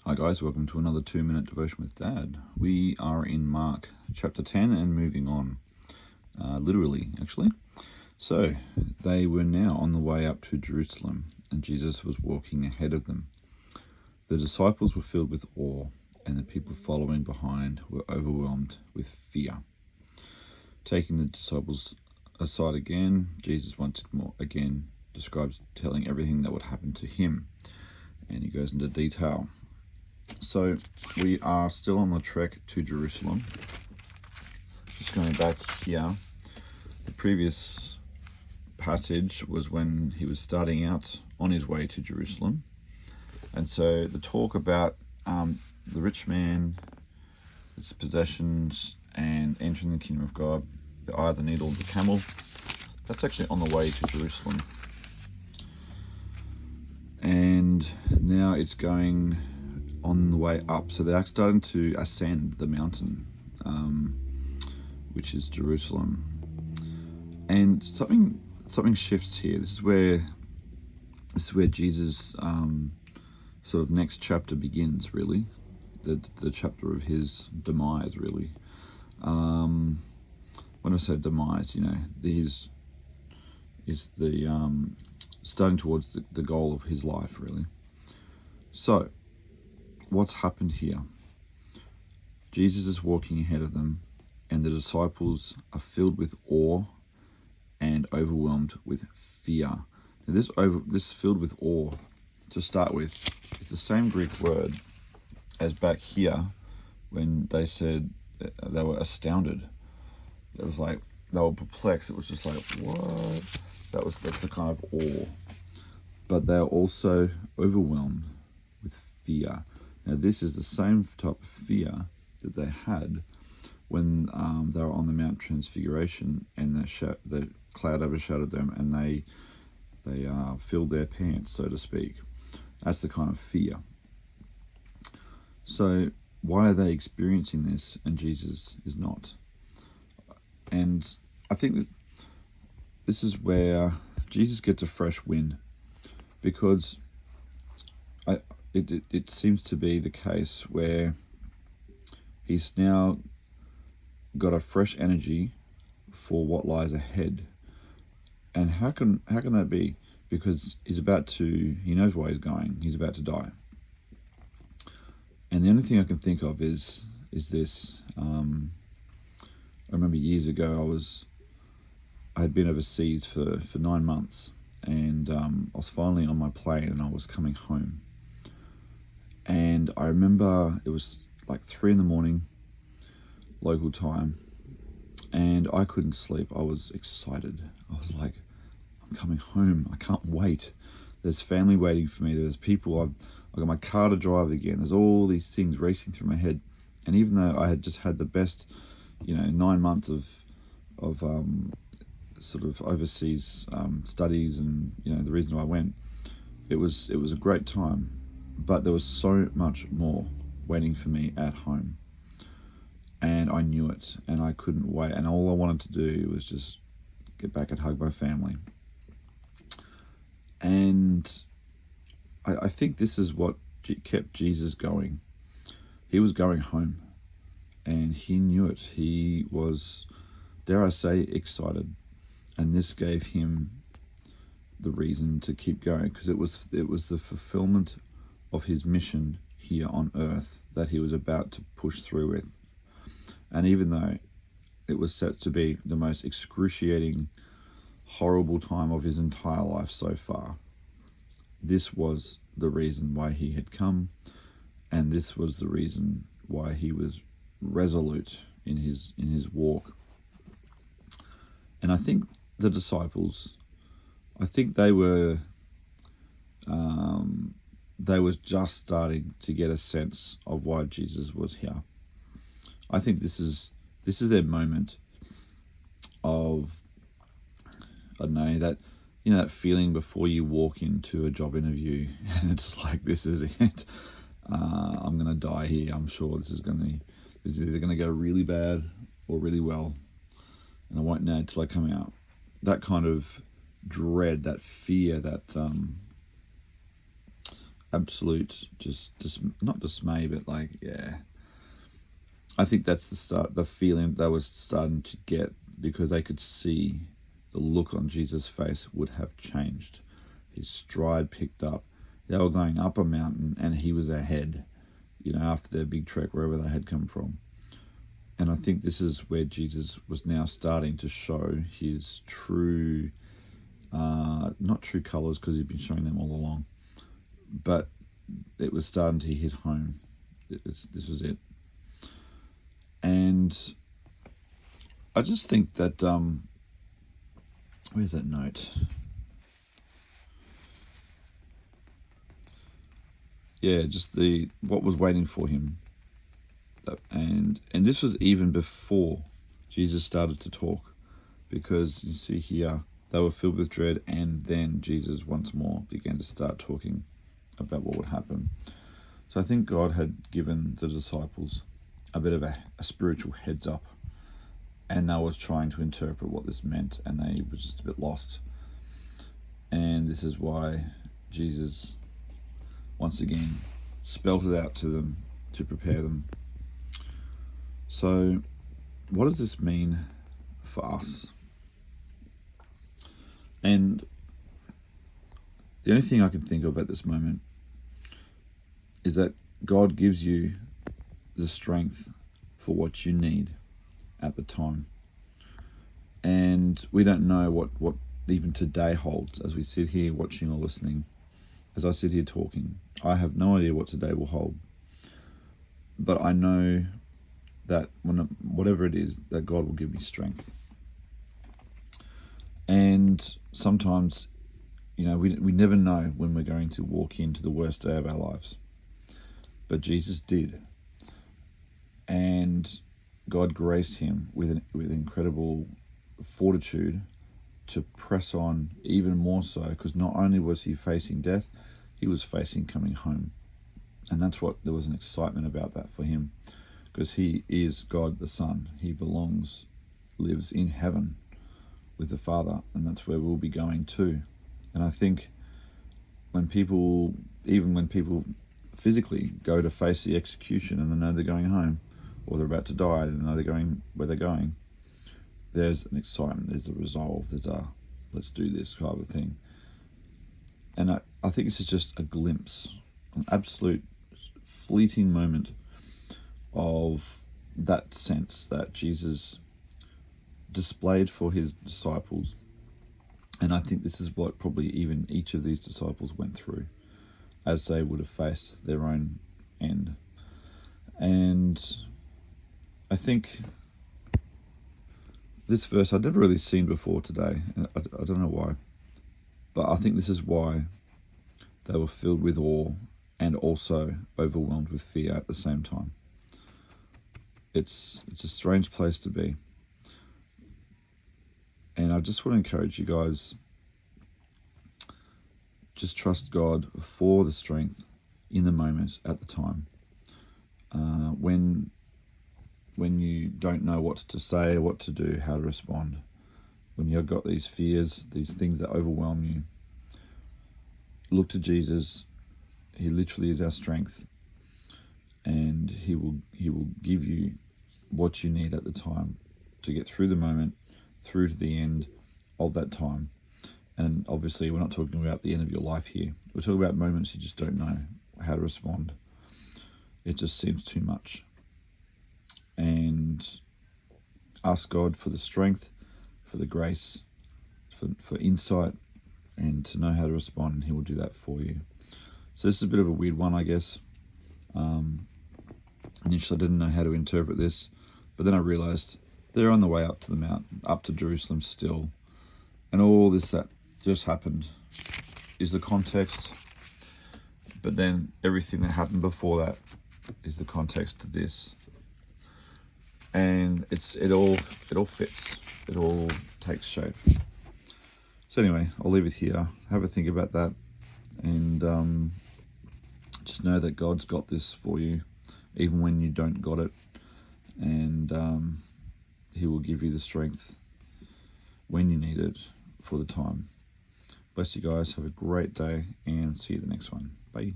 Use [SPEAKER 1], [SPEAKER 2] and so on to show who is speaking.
[SPEAKER 1] Hi guys, welcome to another 2-minute devotion with Dad. We are in Mark chapter 10 and moving on, literally actually. So they were now on the way up to Jerusalem and Jesus was walking ahead of them. The disciples were filled with awe and the people following behind were overwhelmed with fear. Taking the disciples aside again, Jesus once more again describes telling everything that would happen to him, and he goes into detail. So we are still on the trek to Jerusalem. Just going back here, the previous passage was when he was starting out on his way to Jerusalem. And so the talk about the rich man, his possessions, and entering the kingdom of God, the eye of the needle, the camel, that's actually on the way to Jerusalem. And now it's going on the way up. So they're starting to ascend the mountain, which is Jerusalem. And something shifts here. This is where Jesus' sort of next chapter begins, really. The chapter of his demise, really. When I say demise, is the starting towards the goal of his life, really. So what's happened here? Jesus is walking ahead of them, and the disciples are filled with awe and overwhelmed with fear. Now this filled with awe, to start with, is the same Greek word as back here when they said they were astounded. It was like they were perplexed. It was just like, what? That's the kind of awe. But they're also overwhelmed with fear. Now this is the same type of fear that they had when they were on the Mount Transfiguration and the cloud overshadowed them and they filled their pants, so to speak. That's the kind of fear. So why are they experiencing this and Jesus is not? And I think that this is where Jesus gets a fresh win, because it seems to be the case where he's now got a fresh energy for what lies ahead. And how can that be? Because he knows where he's going. He's about to die. And the only thing I can think of is this. I remember years ago I had been overseas for 9 months, and I was finally on my plane and I was coming home. And I remember it was like 3 a.m. local time, and I couldn't sleep. I was excited. I was like, I'm coming home. I can't wait. There's family waiting for me. There's people. I got my car to drive again. There's all these things racing through my head. And even though I had just had the best, 9 months of sort of overseas studies, and the reason I went, it was a great time. But there was so much more waiting for me at home. And I knew it, and I couldn't wait. And all I wanted to do was just get back and hug my family. And I think this is what kept Jesus going. He was going home, and he knew it. He was, dare I say, excited. And this gave him the reason to keep going, because it was the fulfillment of his mission here on earth that he was about to push through with. And even though it was set to be the most excruciating, horrible time of his entire life so far, this was the reason why he had come, and this was the reason why he was resolute in his walk. And I think the disciples, they were just starting to get a sense of why Jesus was here. I think this is their moment of, I don't know, that that feeling before you walk into a job interview and it's like, this is it. I'm gonna die here. I'm sure this is either gonna go really bad or really well, and I won't know till I come out. That kind of dread, that fear, that absolute, just not dismay, but like, yeah. I think that's the feeling they were starting to get, because they could see the look on Jesus' face would have changed. His stride picked up. They were going up a mountain and he was ahead, after their big trek, wherever they had come from. And I think this is where Jesus was now starting to show his true, not true colours, because he'd been showing them all along, but it was starting to hit home. This was it. And I just think that, where's that note? Yeah, just what was waiting for him. And this was even before Jesus started to talk, because you see here, they were filled with dread, and then Jesus once more began to start talking about what would happen. So I think God had given the disciples a bit of a spiritual heads up, and they was trying to interpret what this meant, and they were just a bit lost. And this is why Jesus once again spelt it out to them to prepare them. So what does this mean for us? And the only thing I can think of at this moment is that God gives you the strength for what you need at the time. And we don't know what even today holds as we sit here watching or listening. As I sit here talking, I have no idea what today will hold. But I know that whatever it is, that God will give me strength. And sometimes, we never know when we're going to walk into the worst day of our lives. But Jesus did. And God graced him with incredible fortitude to press on even more so, because not only was he facing death, he was facing coming home. And there was an excitement about that for him, because he is God the Son. He lives in heaven with the Father, and that's where we'll be going to. And I think when people physically go to face the execution and they know they're going home, or they're about to die, they know they're going where they're going, there's an excitement, there's a resolve, there's a let's do this kind of thing. And I think this is just a glimpse, an absolute fleeting moment of that sense that Jesus displayed for his disciples. And I think this is what probably even each of these disciples went through as they would have faced their own end. And I think this verse I'd never really seen before today. I don't know why, but I think this is why they were filled with awe and also overwhelmed with fear at the same time. It's a strange place to be. And I just want to encourage you guys, just trust God for the strength in the moment, at the time. When you don't know what to say, what to do, how to respond, when you've got these fears, these things that overwhelm you, look to Jesus. He literally is our strength, and he will give you what you need at the time to get through the moment, through to the end of that time. And obviously we're not talking about the end of your life here. We're talking about moments you just don't know how to respond. It just seems too much. And ask God for the strength, for the grace, for insight, and to know how to respond, and he will do that for you. So this is a bit of a weird one, I guess. Initially I didn't know how to interpret this, but then I realized they're on the way up to the mountain, up to Jerusalem still. And all this that just happened is the context, but then everything that happened before that is the context to this. And it all fits. It all takes shape. So anyway, I'll leave it here. Have a think about that, and just know that God's got this for you, even when you don't got it, and he will give you the strength when you need it for the time. Bless you guys. Have a great day, and see you the next one. Bye.